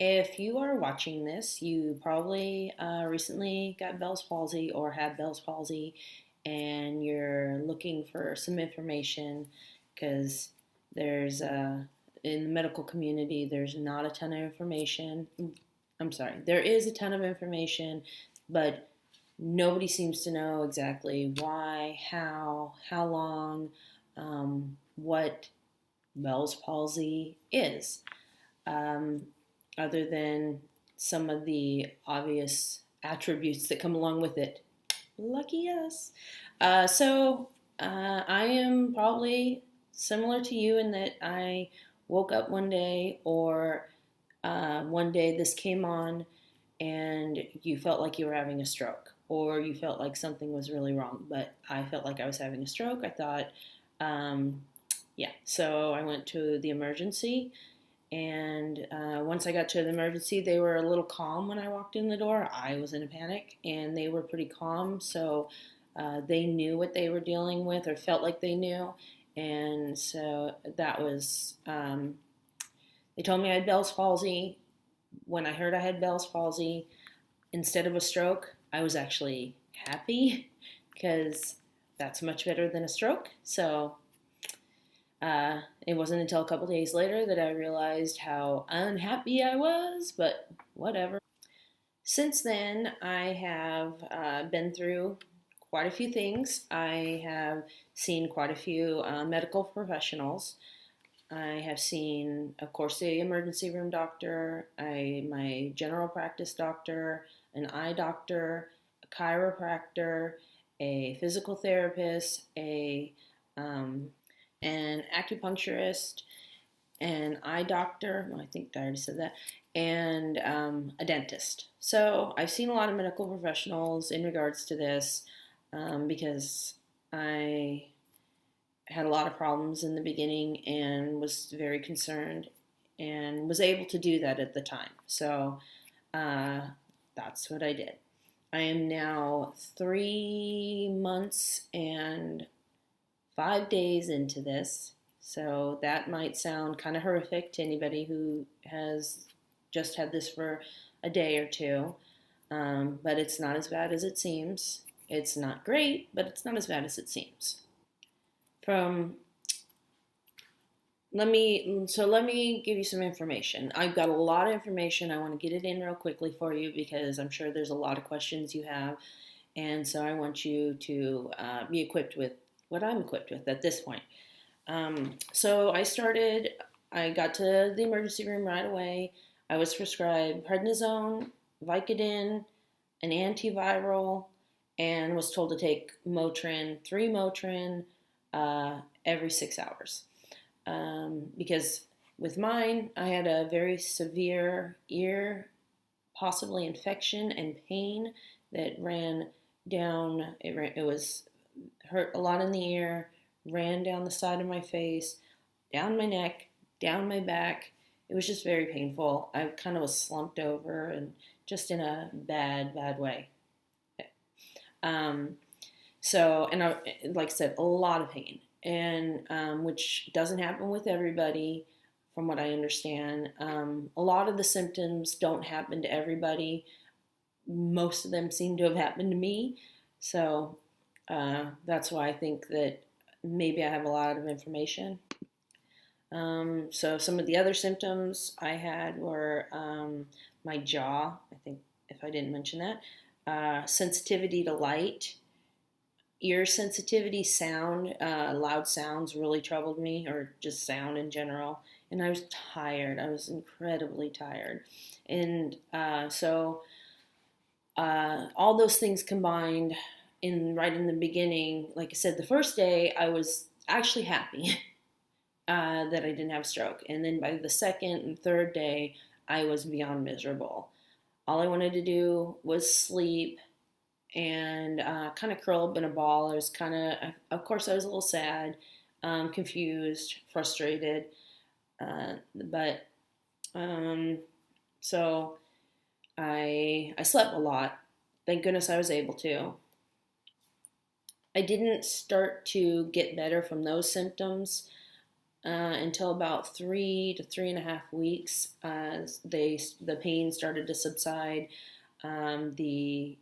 If you are watching this, you probably recently got Bell's palsy or had Bell's palsy, and you're looking for some information because there's in the medical community, there's not a ton of information. I'm sorry, there is a ton of information, but nobody seems to know exactly why, how long, what Bell's palsy is. Um, Other than some of the obvious attributes that come along with it. Lucky us. I am probably similar to you in that I woke up one day, or one day this came on and you felt like you were having a stroke, or you felt like something was really wrong. But I felt like I was having a stroke. I thought, um, yeah. So I went to the emergency, and once I got to the emergency, they were a little calm when I walked in the door. I was in a panic, and they were pretty calm. So they knew what they were dealing with, or felt like they knew. And so that was, they told me I had Bell's palsy. When I heard I had Bell's palsy, instead of a stroke, I was actually happy because that's much better than a stroke. So it wasn't until a couple days later that I realized how unhappy I was, but whatever. Since then, I have been through quite a few things. I have seen quite a few medical professionals. I have seen, of course, the emergency room doctor, my general practice doctor, an eye doctor, a chiropractor, a physical therapist, um, an acupuncturist, an eye doctor. Well, I think I already said that, and a dentist. So I've seen a lot of medical professionals in regards to this, because I had a lot of problems in the beginning and was very concerned and was able to do that at the time. So uh, that's what I did. I am now 3 months and 5 days into this. So that might sound kind of horrific to anybody who has just had this for a day or two. But it's not as bad as it seems. It's not great, but it's not as bad as it seems. From let me give you some information. I've got a lot of information. I want to get it in real quickly for you because I'm sure there's a lot of questions you have, and so I want you to be equipped with what I'm equipped with at this point. I got to the emergency room right away. I was prescribed prednisone, Vicodin, an antiviral, and was told to take Motrin, 3 Motrin, every 6 hours. Because with mine, I had a very severe ear, possibly infection and pain that ran down. It was hurt a lot in the ear, ran down the side of my face, down my neck, down my back. It was just very painful. I kind of was slumped over and just in a bad, bad way. Um, like I said, a lot of pain, and which doesn't happen with everybody, from what I understand. A lot of the symptoms don't happen to everybody. Most of them seem to have happened to me, so that's why I think that maybe I have a lot of information. So some of the other symptoms I had were my jaw. I think if I didn't mention that, sensitivity to light, ear sensitivity, sound, loud sounds really troubled me, or just sound in general. And I was tired. I was incredibly tired. And all those things combined right in the beginning. Like I said, the first day I was actually happy that I didn't have a stroke. And then by the second and third day, I was beyond miserable. All I wanted to do was sleep and kind of curl up in a ball. I was of course, I was a little sad, confused, frustrated. But so I slept a lot. Thank goodness I was able to. I didn't start to get better from those symptoms until about 3 to 3.5 weeks. The pain started to subside. The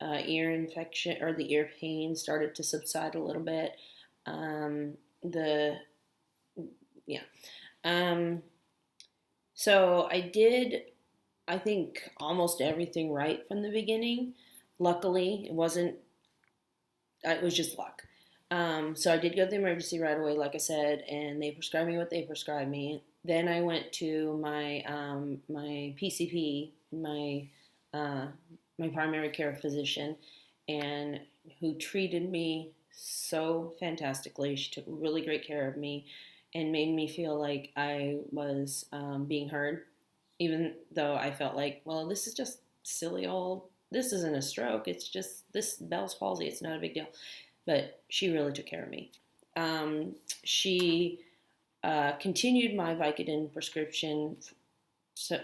ear infection or the ear pain started to subside a little bit. The yeah. Um, so I did, I think, almost everything right from the beginning. Luckily, it was just luck. So I did go to the emergency right away, like I said, and they prescribed me what they prescribed me. Then I went to my PCP, uh, my primary care physician, and who treated me so fantastically. She took really great care of me and made me feel like I was being heard, even though I felt like, well, this is just silly old. This isn't a stroke. It's just this Bell's palsy. It's not a big deal. But she really took care of me. She continued my Vicodin prescription,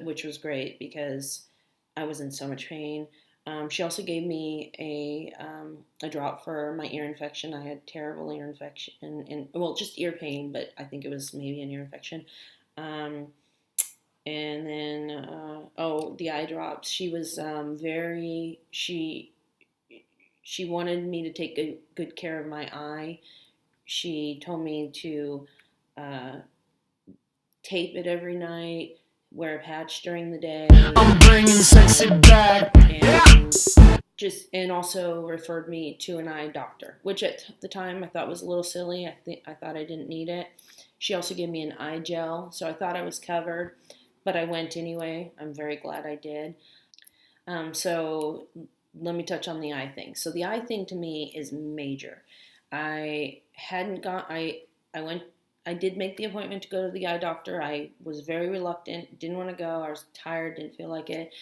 which was great because I was in so much pain. She also gave me a drop for my ear infection. I had terrible ear infection, and well, just ear pain, but I think it was maybe an ear infection. Um, and then, the eye drops. She was she wanted me to take good care of my eye. She told me to uh, tape it every night, wear a patch during the day. I'm bringing sexy back. And also referred me to an eye doctor, which at the time I thought was a little silly. I thought I didn't need it. She also gave me an eye gel, so I thought I was covered, but I went anyway. I'm very glad I did. So let me touch on the eye thing. So the eye thing to me is major. I hadn't gone. I went. I did make the appointment to go to the eye doctor. I was very reluctant. Didn't want to go. I was tired. Didn't feel like it,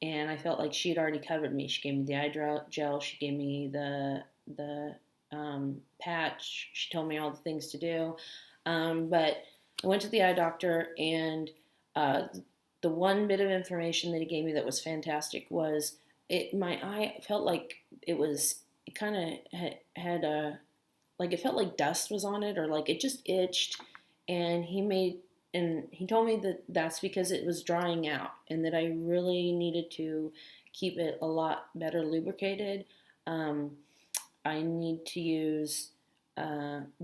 and I felt like she had already covered me. She gave me the eye gel. She gave me the patch. She told me all the things to do. But I went to the eye doctor, and uh, the one bit of information that he gave me that was fantastic was my eye felt like it kind of had a, like it felt like dust was on it, or like it just itched, and he told me that that's because it was drying out and that I really needed to keep it a lot better lubricated. um, I need to use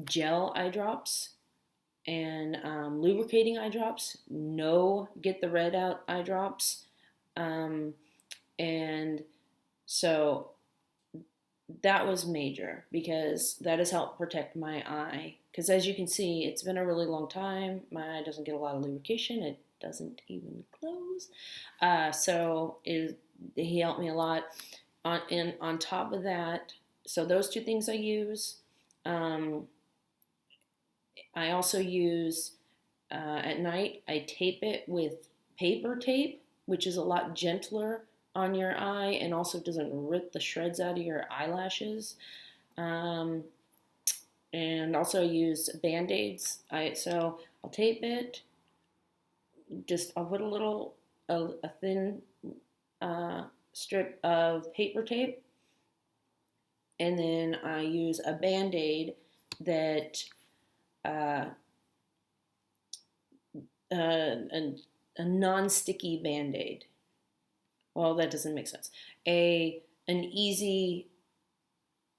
gel eye drops and lubricating eye drops. No, get the red out eye drops. Um, and so that was major because that has helped protect my eye. Because as you can see, it's been a really long time. My eye doesn't get a lot of lubrication. It doesn't even close. He helped me a lot. On top of that, so those two things I use. Um, I also use at night. I tape it with paper tape, which is a lot gentler on your eye and also doesn't rip the shreds out of your eyelashes. Um, and also use band-aids. So I'll tape it. I'll put a thin strip of paper tape, and then I use a band-aid that uh, a non-sticky band-aid. Well, that doesn't make sense. An easy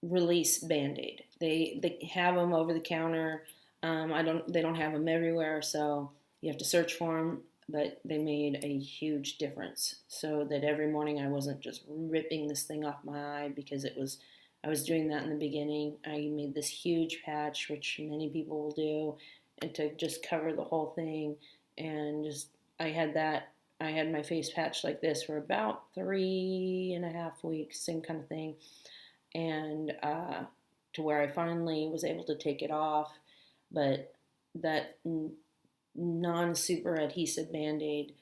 release band-aid. They have them over the counter. They don't have them everywhere, so you have to search for them. But they made a huge difference, so that every morning I wasn't just ripping this thing off my eye because I was doing that in the beginning. I made this huge patch, which many people will do, and to just cover the whole thing, and just I had my face patched like this for about 3.5 weeks, same kind of thing, and to where I finally was able to take it off. But that non-super adhesive band-aid,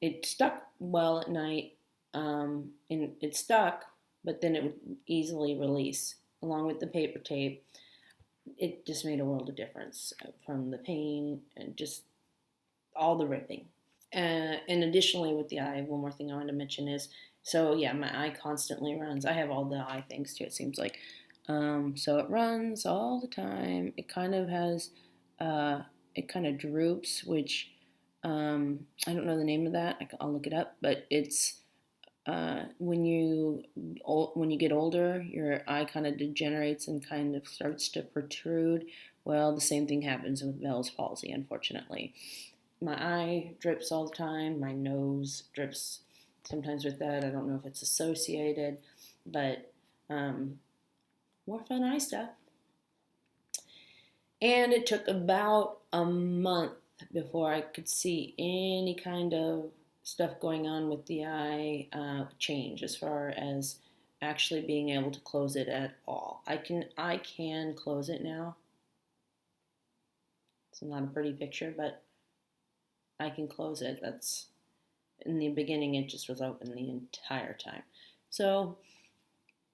it stuck well at night, and it stuck, but then it would easily release along with the paper tape. It just made a world of difference from the pain and just all the ripping. And additionally, with the eye, one more thing I wanted to mention is, so yeah, my eye constantly runs. I have all the eye things too, it seems like. So it runs all the time. It kind of has it kind of droops, which I don't know the name of that. I'll look it up, but it's when you get older, your eye kind of degenerates and kind of starts to protrude. Well, the same thing happens with Bell's palsy, unfortunately. My eye drips all the time. My nose drips sometimes with that. I don't know if it's associated, but more fun eye stuff. And it took about a month before I could see any kind of stuff going on with the eye change as far as actually being able to close it at all. I can close it now. It's not a pretty picture, but I can close it. That's in the beginning it just was open the entire time. So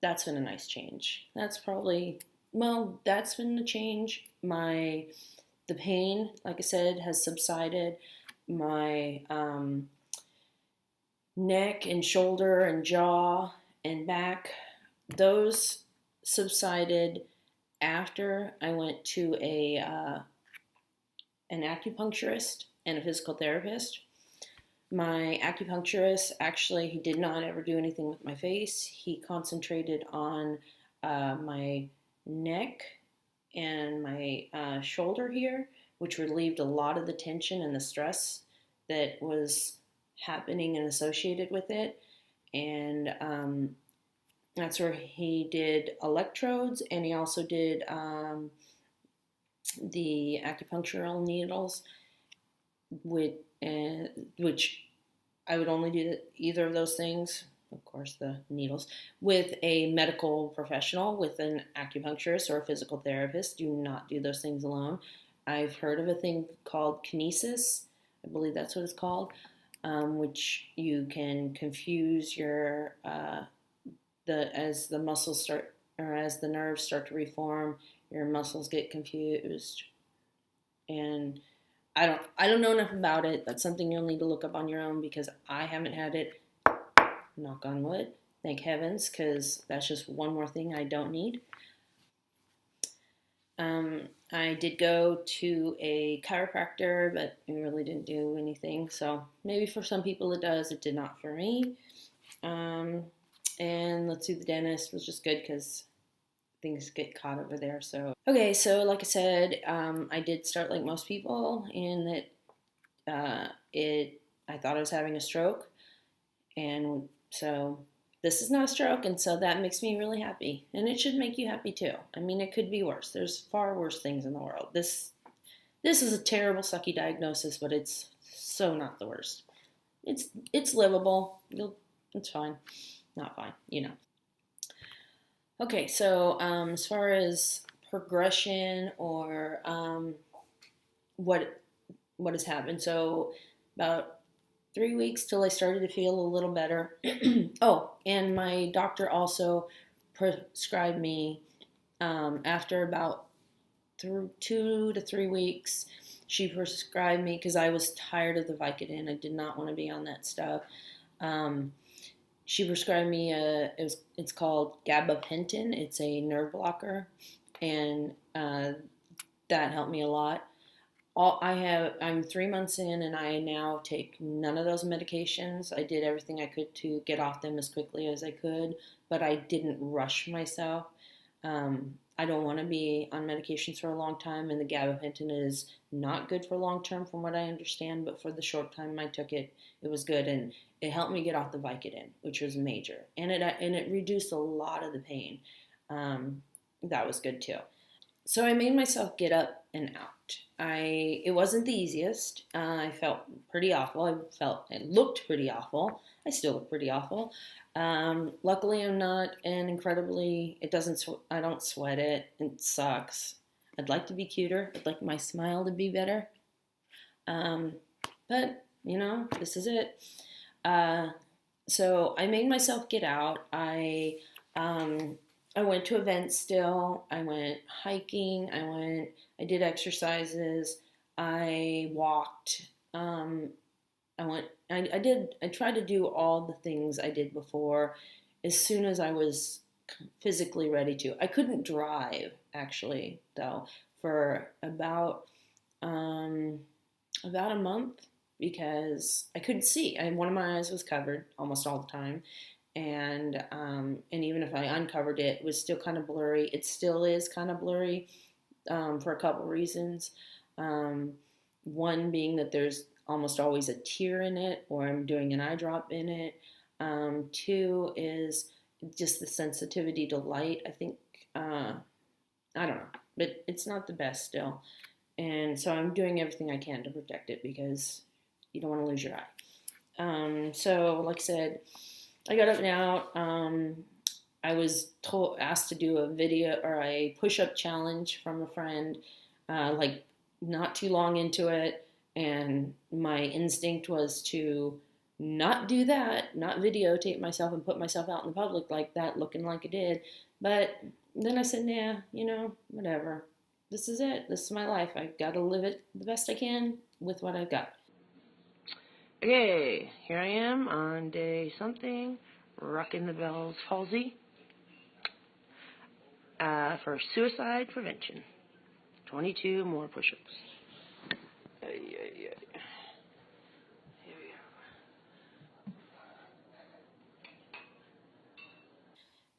that's been a nice change. That's been the change. The pain, like I said, has subsided. My neck and shoulder and jaw and back, those subsided after I went to an acupuncturist and a physical therapist. My acupuncturist, actually, he did not ever do anything with my face. He concentrated on my neck and my shoulder here, which relieved a lot of the tension and the stress that was happening and associated with it. And that's where he did electrodes, and he also did the acupunctural needles, which I would only do either of those things, of course the needles, with a medical professional, with an acupuncturist or a physical therapist. Do not do those things alone. I've heard of a thing called kinesis. I believe that's what it's called, which you can confuse your as the muscles start, or as the nerves start to reform, your muscles get confused. And I don't know enough about it. That's something you'll need to look up on your own, because I haven't had it. Knock on wood. Thank heavens, because that's just one more thing I don't need. I did go to a chiropractor, but it really didn't do anything. So maybe for some people it does. It did not for me. And let's see, the dentist was just good because things get caught over there. So okay, so like I said, I did start like most people in that I thought I was having a stroke, and so this is not a stroke, and so that makes me really happy, and it should make you happy too. I mean, it could be worse. There's far worse things in the world. This is a terrible, sucky diagnosis, but it's so not the worst. It's livable. It's fine. Not fine, you know. Okay, so as far as progression or what has happened, so about 3 weeks till I started to feel a little better. Oh, and my doctor also prescribed me after about 2 to 3 weeks. She prescribed me, because I was tired of the Vicodin. I did not want to be on that stuff. She prescribed me it's called gabapentin. It's a nerve blocker, and that helped me a lot. I'm 3 months in, and I now take none of those medications. I did everything I could to get off them as quickly as I could, but I didn't rush myself. I don't want to be on medications for a long time, and the gabapentin is not good for long term from what I understand, but for the short time I took it, it was good, and it helped me get off the Vicodin, which was major, and it reduced a lot of the pain. That was good too. So I made myself get up and out. It wasn't the easiest. I felt pretty awful. It looked pretty awful. I still look pretty awful. Luckily, I'm not an incredibly. I don't sweat it. It sucks. I'd like to be cuter. I'd like my smile to be better. But this is it. So I made myself get out. I went to events still. I went hiking. I did exercises. I walked. I tried to do all the things I did before as soon as I was physically ready to. I couldn't drive, actually, though, for about um, about a month because I couldn't see. One of my eyes was covered almost all the time, and even if I uncovered it, it was still kind of blurry. It still is kind of blurry for a couple reasons. Um, One being that there's almost always a tear in it, or I'm doing an eye drop in it. Two is just the sensitivity to light. I think I don't know, but it's not the best still. And so I'm doing everything I can to protect it because you don't want to lose your eye. So, like I said, I got up and out. I was asked to do a video or a push-up challenge from a friend, like not too long into it, and my instinct was to not do that, not videotape myself and put myself out in the public like that, looking like I did. But then I said, nah, whatever. This is it. This is my life. I got to live it the best I can with what I've got. Okay, here I am on day something, rocking the bells palsy for suicide prevention. 22 more push-ups. Here we go.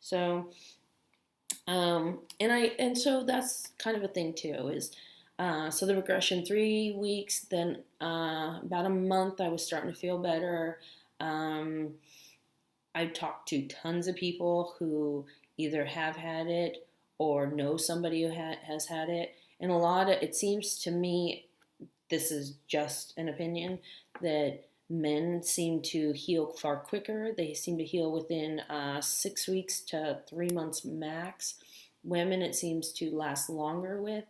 So, and so that's kind of a thing too. So the regression 3 weeks, then about a month, I was starting to feel better. I've talked to tons of people who either have had it or know somebody who has had it, and it seems to me, this is just an opinion, that men seem to heal far quicker. They seem to heal within 6 weeks to 3 months max. Women, it seems to last longer with.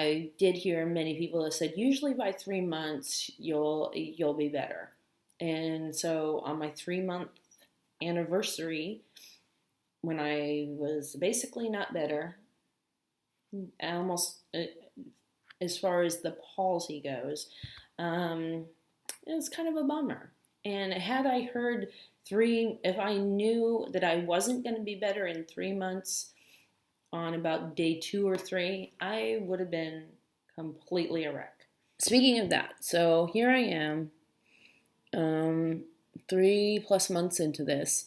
I did hear many people that said usually by 3 months you'll be better. And so on my 3 month anniversary, when I was basically not better, almost as far as the palsy goes, it was kind of a bummer. And had I heard if I knew that I wasn't going to be better in 3 months on about day 2 or 3, I would have been completely a wreck. Speaking of that, so here I am, 3+ months into this,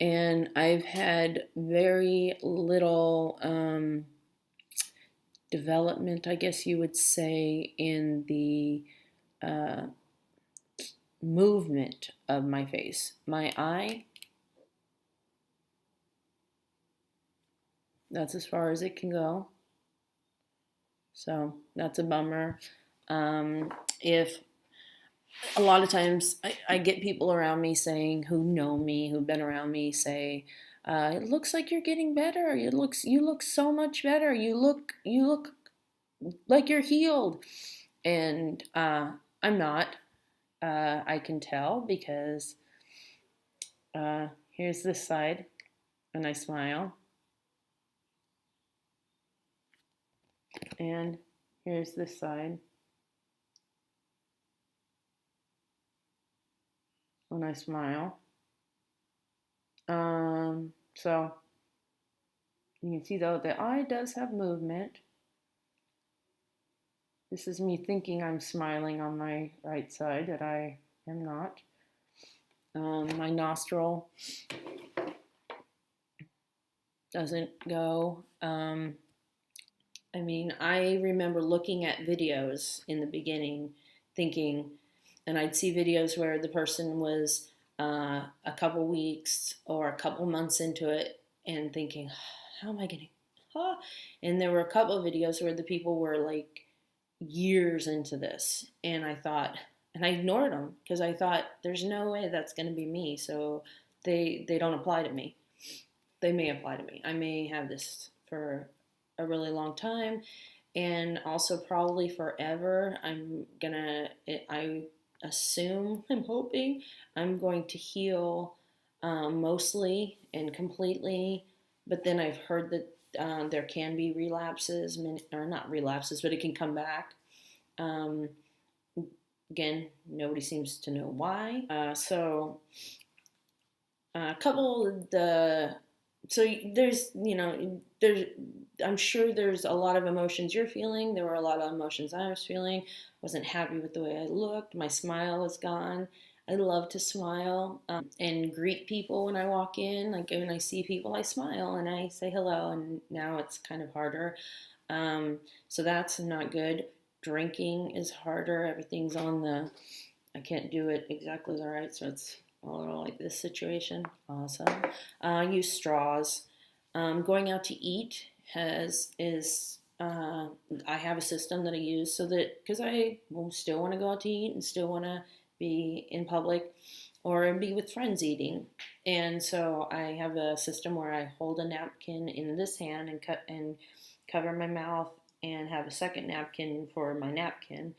and I've had very little development, I guess you would say, in the movement of my face. My eye, that's as far as it can go. So that's a bummer. If a lot of times I get people around me saying, who know me, who've been around me, say, it looks like you're getting better. You look so much better. You look like you're healed. And I'm not. I can tell because here's this side, and I smile. And here's this side, when I smile. So you can see though the eye does have movement. This is me thinking I'm smiling on my right side, that I am not. My nostril doesn't go. I remember looking at videos in the beginning thinking, and I'd see videos where the person was a couple weeks or a couple months into it and thinking, how am I getting? And there were a couple of videos where the people were like years into this, and I ignored them because I thought there's no way that's going to be me. So they don't apply to me. They may apply to me. I may have this for a really long time, and also probably forever. I assume, I'm hoping, I'm going to heal mostly and completely, but then I've heard that there can be relapses, or not relapses, but it can come back. Again, nobody seems to know why. So a couple of the So there's I'm sure there's a lot of emotions you're feeling. There were a lot of emotions I was feeling. Wasn't happy with the way I looked. My smile was gone. I love to smile and greet people when I walk in. Like when I see people, I smile and I say hello. And now it's kind of harder. Um, so that's not good. Drinking is harder. Everything's on the, I can't do it exactly all right. So it's a little like this situation. Awesome. I use straws. Going out to eat has is I have a system that I use so that because I still want to go out to eat and still want to be in public or be with friends eating, and so I have a system where I hold a napkin in this hand and cut and cover my mouth and have a second napkin for my napkin,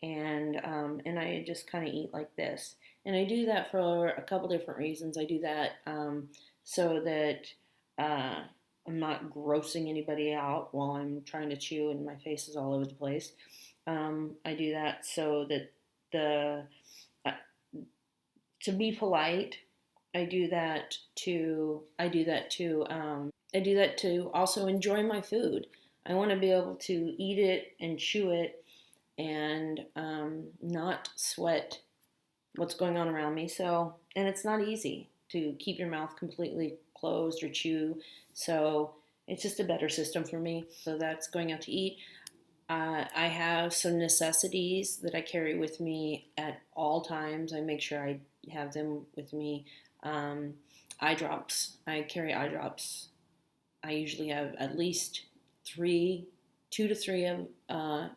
and I just kind of eat like this, and I do that for a couple different reasons. I do that so that uh, I'm not grossing anybody out while I'm trying to chew and my face is all over the place. I do that so that the uh, to be polite. I do that to also enjoy my food. I want to be able to eat it and chew it and not sweat what's going on around me. So, and it's not easy to keep your mouth completely closed or chew. So, it's just a better system for me. So, that's going out to eat. I have some necessities that I carry with me at all times. I make sure I have them with me. Um, eye drops. I carry eye drops. I usually have at least three, 2 to 3 of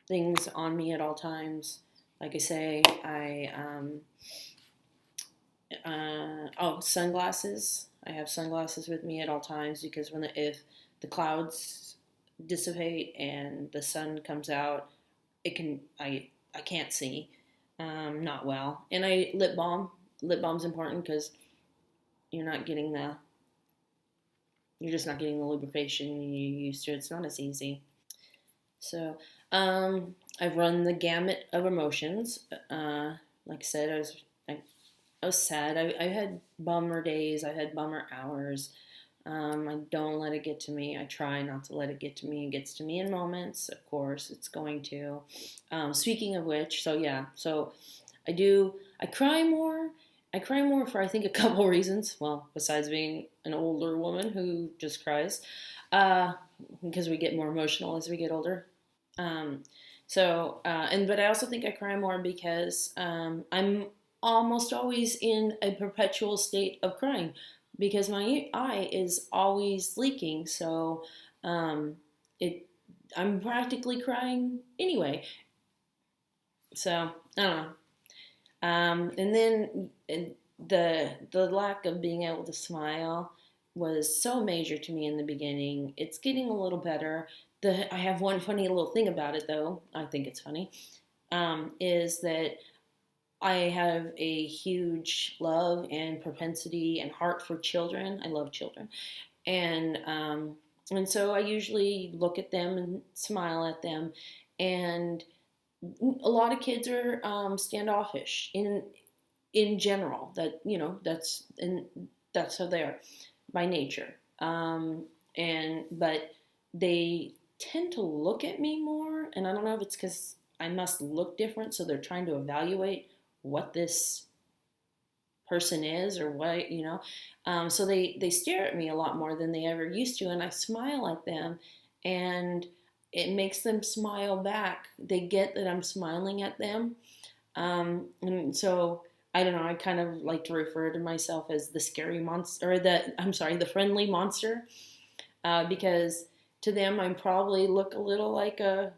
things on me at all times. Like I say, sunglasses. I have sunglasses with me at all times because if the clouds dissipate and the sun comes out, it can I can't see, not well. And I lip balm. Lip balm's important because you're not getting the you're just not getting the lubrication you used to. It's not as easy. So I've run the gamut of emotions. Like I said, I was sad. I had bummer days. I had bummer hours. I don't let it get to me. I try not to let it get to me. It gets to me in moments. Of course, it's going to. Speaking of which, so yeah, so I do. I cry more. I cry more for I think a couple reasons. Well, besides being an older woman who just cries, uh, because we get more emotional as we get older. Um, but I also think I cry more because I'm almost always in a perpetual state of crying because my eye is always leaking. So um, it, I'm practically crying anyway. So I don't know. And then the lack of being able to smile was so major to me in the beginning. It's getting a little better. I have one funny little thing about it though. I think it's funny. Is that I have a huge love and propensity and heart for children. I love children, and so I usually look at them and smile at them, and a lot of kids are standoffish in general. That's how they are by nature. And but they tend to look at me more, and I don't know if it's because I must look different, so they're trying to evaluate what this person is or what so they stare at me a lot more than they ever used to, and I smile at them, and it makes them smile back. They get that I'm smiling at them, and so I don't know. I kind of like to refer to myself as the scary monster, or the friendly monster, because to them I probably look a little like a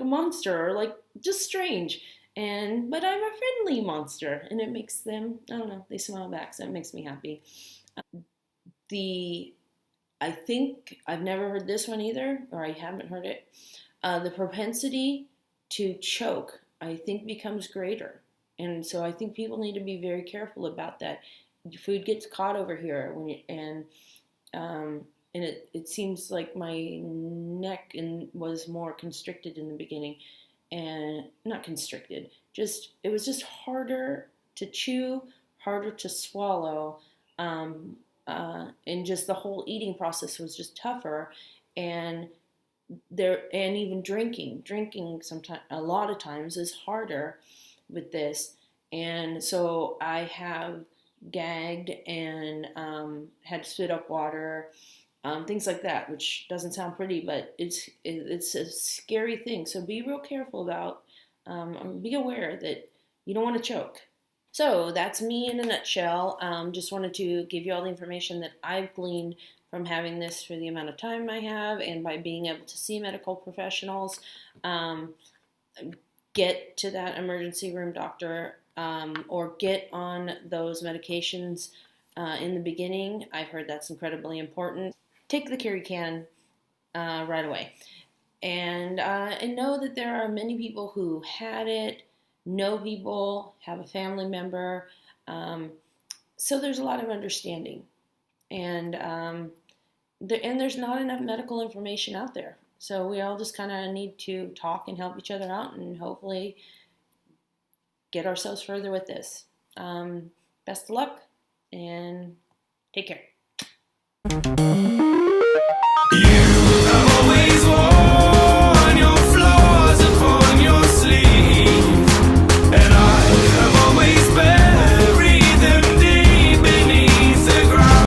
monster or like just strange. But I'm a friendly monster, and it makes them, I don't know, they smile back, so it makes me happy. The I think I've never heard this one either, or I haven't heard it. The propensity to choke, I think, becomes greater, and so I think people need to be very careful about that. Food gets caught over here um, and it seems like my neck was more constricted in the beginning, and not constricted, just it was just harder to chew, harder to swallow, um, and just the whole eating process was just tougher. And and even drinking sometimes, a lot of times, is harder with this. And so I have gagged and had to spit up water, things like that, which doesn't sound pretty, but it's a scary thing. So be real careful about, be aware that you don't want to choke. So that's me in a nutshell. Just wanted to give you all the information that I've gleaned from having this for the amount of time I have, and by being able to see medical professionals. Get to that emergency room doctor, or get on those medications in the beginning. I've heard that's incredibly important. Take the cure you can right away. And know that there are many people who had it, know people, have a family member. So there's a lot of understanding. And, and there's not enough medical information out there. So we all just kind of need to talk and help each other out, and hopefully get ourselves further with this. Best of luck, and take care.